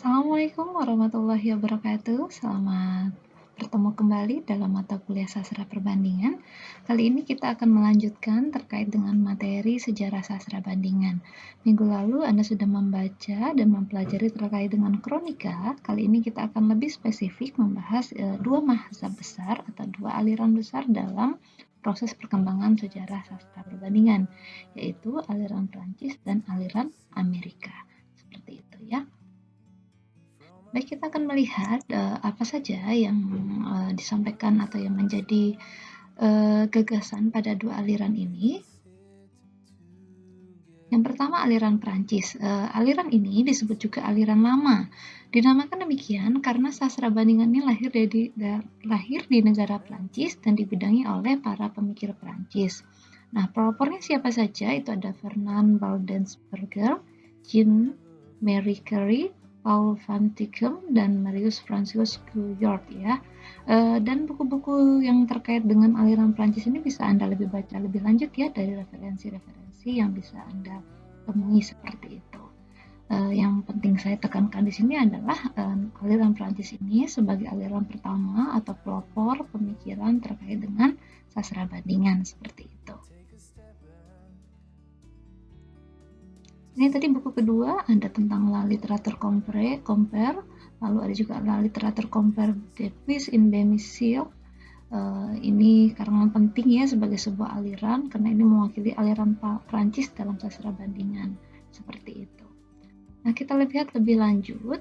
Assalamualaikum warahmatullahi wabarakatuh. Selamat bertemu kembali dalam mata kuliah sastra perbandingan. Kali ini kita akan melanjutkan terkait dengan materi sejarah sastra bandingan. Minggu lalu Anda sudah membaca dan mempelajari terkait dengan kronika. Kali ini kita akan lebih spesifik membahas dua mazhab besar atau dua aliran besar dalam proses perkembangan sejarah sastra perbandingan, yaitu aliran Prancis dan aliran Amerika. Seperti itu ya. Baik, kita akan melihat apa saja yang disampaikan atau yang menjadi gagasan pada dua aliran ini. Yang pertama aliran Prancis. Aliran ini disebut juga aliran lama. Dinamakan demikian karena sastra bandingan ini lahir di negara Prancis dan dibidangi oleh para pemikir Prancis. Nah, pelopornya siapa saja? Itu ada Fernand Baldensperger, Jean Marie Curie, Paul van Tychem, dan Marius Francois Guyot ya. Dan buku-buku yang terkait dengan aliran Prancis ini bisa Anda baca lebih lanjut ya dari referensi-referensi yang bisa Anda temui seperti itu. Yang penting saya tekankan di sini adalah aliran Prancis ini sebagai aliran pertama atau pelopor pemikiran terkait dengan sastra bandingan seperti itu. Ini tadi buku kedua ada tentang La Literature Compare, lalu ada juga La Literature Compare depuis in Bémicile. Ini karangan penting ya sebagai sebuah aliran karena ini mewakili aliran Prancis dalam sastra bandingan seperti itu. Nah, kita lihat lebih lanjut.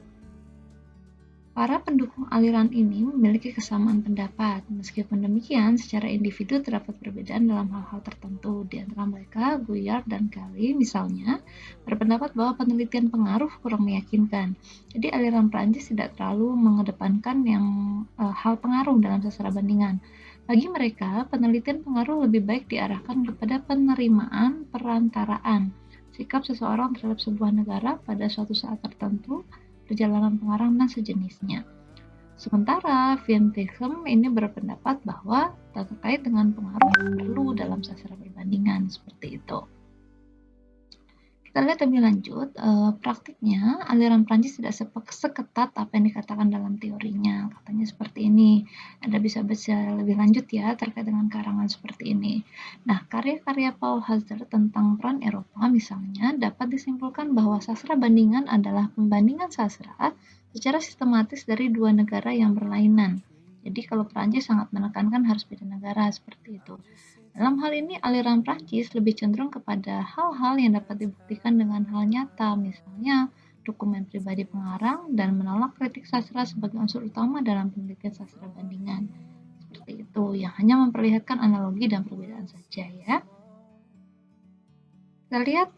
Para pendukung aliran ini memiliki kesamaan pendapat. Meskipun demikian, secara individu terdapat perbedaan dalam hal-hal tertentu. Di antara mereka, Guyard dan Curie misalnya berpendapat bahwa penelitian pengaruh kurang meyakinkan. Jadi aliran Prancis tidak terlalu mengedepankan hal pengaruh dalam sastra bandingan. Bagi mereka, penelitian pengaruh lebih baik diarahkan kepada penerimaan perantaraan sikap seseorang terhadap sebuah negara pada suatu saat tertentu, perjalanan pengarang dan sejenisnya. Sementara Van Tychem ini berpendapat bahwa terkait dengan pengaruh perlu dalam sastra perbandingan seperti itu. Kita lihat lebih lanjut, praktiknya aliran Prancis tidak seketat apa yang dikatakan dalam teorinya. Katanya seperti ini. Anda bisa baca lebih lanjut ya terkait dengan karangan seperti ini. Nah, karya-karya Paul Hauser tentang peran Eropa misalnya dapat disimpulkan bahwa sastra bandingan adalah pembandingan sastra secara sistematis dari dua negara yang berlainan. Jadi kalau Prancis sangat menekankan harus beda negara seperti itu. Dalam hal ini, aliran Prancis lebih cenderung kepada hal-hal yang dapat dibuktikan dengan hal nyata, misalnya dokumen pribadi pengarang dan menolak kritik sastra sebagai unsur utama dalam penelitian sastra bandingan. Seperti itu, yang hanya memperlihatkan analogi dan perbedaan saja ya. Kita lihat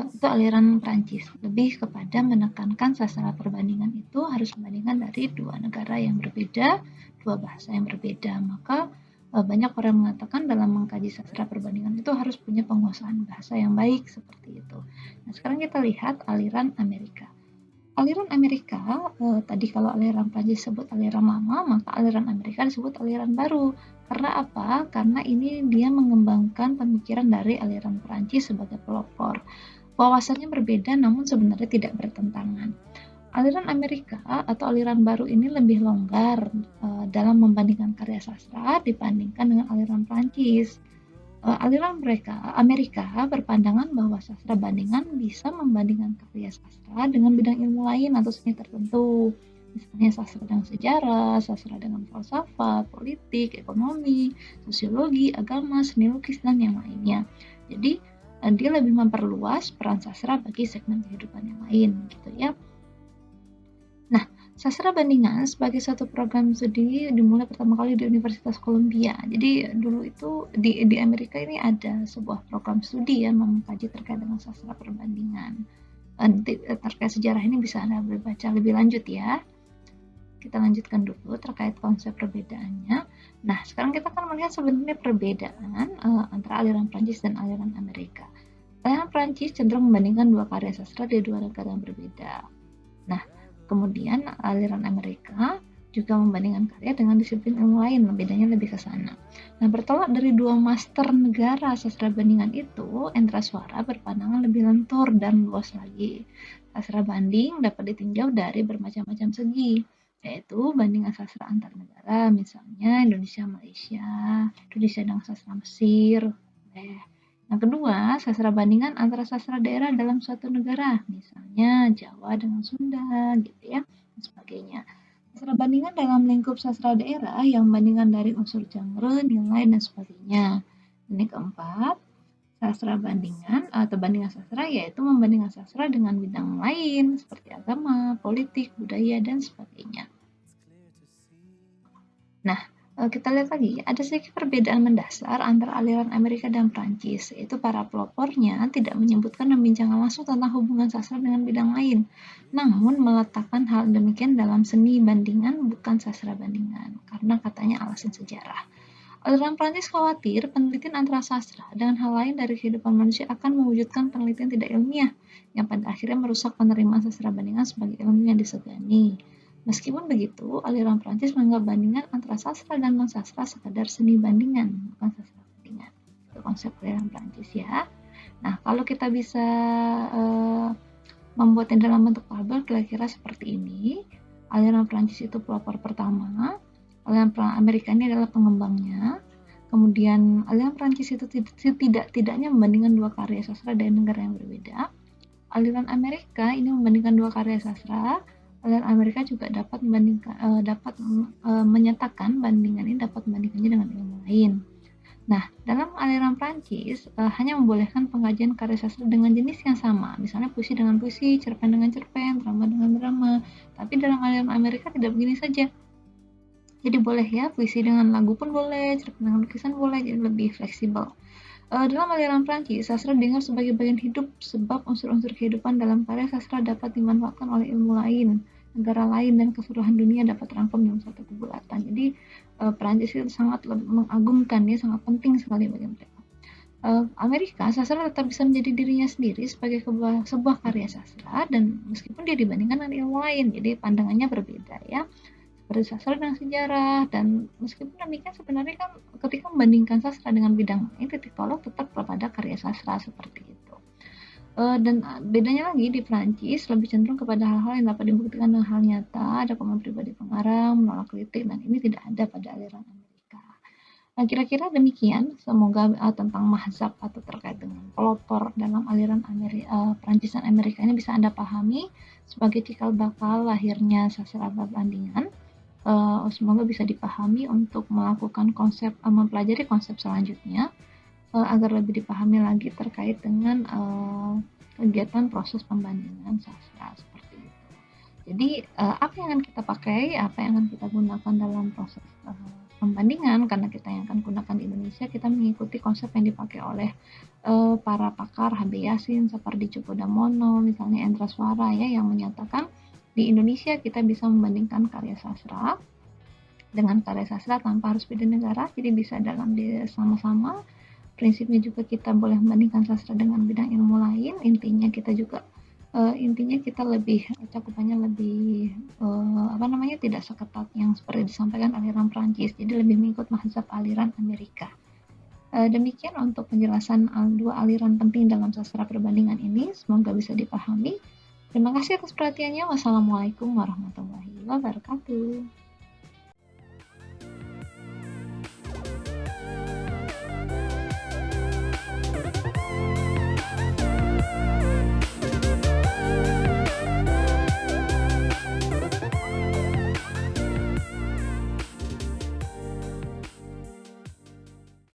itu aliran Prancis lebih kepada menekankan sastra perbandingan itu harus membandingkan dari dua negara yang berbeda, dua bahasa yang berbeda. Maka banyak orang mengatakan dalam mengkaji sastra perbandingan itu harus punya penguasaan bahasa yang baik seperti itu. Nah, sekarang kita lihat aliran Amerika. Aliran Amerika, tadi kalau aliran Prancis disebut aliran lama, maka aliran Amerika disebut aliran baru. Karena apa? Karena ini dia mengembangkan pemikiran dari aliran Prancis sebagai pelopor. Wawasannya berbeda namun sebenarnya tidak bertentangan. Aliran Amerika atau aliran baru ini lebih longgar dalam membandingkan karya sastra dibandingkan dengan aliran Prancis. Aliran Amerika berpandangan bahwa sastra bandingan bisa membandingkan karya sastra dengan bidang ilmu lain atau seni tertentu. Misalnya sastra dengan sejarah, sastra dengan falsafat, politik, ekonomi, sosiologi, agama, seni lukis, dan yang lainnya. Jadi, dia lebih memperluas peran sastra bagi segmen kehidupan yang lain, gitu ya. Nah, sastra bandingan sebagai satu program studi dimulai pertama kali di Universitas Columbia. Jadi dulu itu di Amerika ini ada sebuah program studi yang mengkaji terkait dengan sastra perbandingan. Nanti terkait sejarah ini bisa Anda baca lebih lanjut ya. Kita lanjutkan dulu terkait konsep perbedaannya. Nah, sekarang kita akan melihat sebenarnya perbedaan antara aliran Prancis dan aliran Amerika. Aliran Prancis cenderung membandingkan dua karya sastra di dua negara yang berbeda. Nah, kemudian aliran Amerika juga membandingkan karya dengan disiplin ilmu lain, bedanya lebih ke sana. Nah, bertolak dari dua master negara sastra bandingan itu, Endra Suara berpandangan lebih lentur dan luas lagi. Sastra banding dapat ditinjau dari bermacam-macam segi, yaitu bandingan sastra antar negara, misalnya Indonesia-Malaysia, Indonesia dengan sastra Mesir. Yang kedua, sastra bandingan antara sastra daerah dalam suatu negara, misalnya Jawa dengan Sunda, gitu ya, dan sebagainya. Sastra bandingan dalam lingkup sastra daerah yang membandingkan dari unsur genre, nilai, dan sebagainya. Ini keempat, sastra bandingan atau bandingan sastra yaitu membandingkan sastra dengan bidang lain seperti agama, politik, budaya, dan sebagainya. Nah, kita lihat lagi, ada sedikit perbedaan mendasar antara aliran Amerika dan Prancis, yaitu para pelopornya tidak menyebutkan membincangkan langsung tentang hubungan sastra dengan bidang lain, namun meletakkan hal demikian dalam seni bandingan bukan sastra bandingan, karena katanya alasan sejarah. Aliran Prancis khawatir penelitian antara sastra dengan hal lain dari kehidupan manusia akan mewujudkan penelitian tidak ilmiah, yang pada akhirnya merusak penerimaan sastra bandingan sebagai ilmu yang disegani. Meskipun begitu, aliran Prancis menganggap bandingan antara sastra dan non-sastra sekadar seni bandingan, bukan sastra bandingan. Itu konsep aliran Prancis ya. Nah, kalau kita bisa membuatnya dalam bentuk tabel kira-kira seperti ini. Aliran Prancis itu pelopor pertama, aliran Amerika ini adalah pengembangnya. Kemudian aliran Prancis itu tidaknya membandingkan dua karya sastra dari negara yang berbeda. Aliran Amerika ini membandingkan dua karya sastra. Aliran Amerika juga dapat menyatakan bandingan ini dapat membandingkannya dengan ilmu lain. Nah, dalam aliran Prancis hanya membolehkan pengkajian karya sastra dengan jenis yang sama, misalnya puisi dengan puisi, cerpen dengan cerpen, drama dengan drama. Tapi dalam aliran Amerika tidak begini saja. Jadi boleh ya, puisi dengan lagu pun boleh, cerpen dengan lukisan boleh, jadi lebih fleksibel. Dalam aliran Prancis, sastra dianggap sebagai bagian hidup sebab unsur-unsur kehidupan dalam karya sastra dapat dimanfaatkan oleh ilmu lain, negara lain, dan keseluruhan dunia dapat terangkum dalam satu kebulatan. Jadi Prancis itu sangat mengagungkan, ya, sangat penting sekali bagi mereka. Amerika, sastra tetap bisa menjadi dirinya sendiri sebagai sebuah karya sastra, dan meskipun dia dibandingkan dengan ilmu lain, jadi pandangannya berbeda ya. Seperti sastra dengan sejarah, dan meskipun demikian sebenarnya kan ketika membandingkan sastra dengan bidang lain, titik tolak tetap pada karya sastra seperti itu. Dan bedanya lagi di Prancis lebih cenderung kepada hal-hal yang dapat dibuktikan dengan hal nyata, ada pengalaman pribadi pengarang, menolak kritik, dan ini tidak ada pada aliran Amerika. Nah, kira-kira demikian, semoga tentang mazhab atau terkait dengan pelopor dalam aliran Prancis dan Amerika ini bisa Anda pahami sebagai cikal bakal lahirnya sastra perbandingan. Semoga bisa dipahami untuk melakukan mempelajari konsep selanjutnya agar lebih dipahami lagi terkait dengan kegiatan proses pembandingan sastra seperti itu. Jadi apa yang akan kita pakai, apa yang akan kita gunakan dalam proses pembandingan, karena kita yang akan gunakan di Indonesia, kita mengikuti konsep yang dipakai oleh para pakar H.B. Yasin, Sapardi Djoko Damono, misalnya Endra Suara ya, yang menyatakan di Indonesia kita bisa membandingkan karya sastra dengan karya sastra tanpa harus beda negara, jadi bisa dalam sama-sama. Prinsipnya juga kita boleh membandingkan sastra dengan bidang ilmu lain. Intinya kita lebih cakupannya lebih tidak seketat yang seperti disampaikan aliran Prancis. Jadi lebih mengikut mazhab aliran Amerika. Demikian untuk penjelasan dua aliran penting dalam sastra perbandingan ini. Semoga bisa dipahami. Terima kasih atas perhatiannya. Wassalamualaikum warahmatullahi wabarakatuh.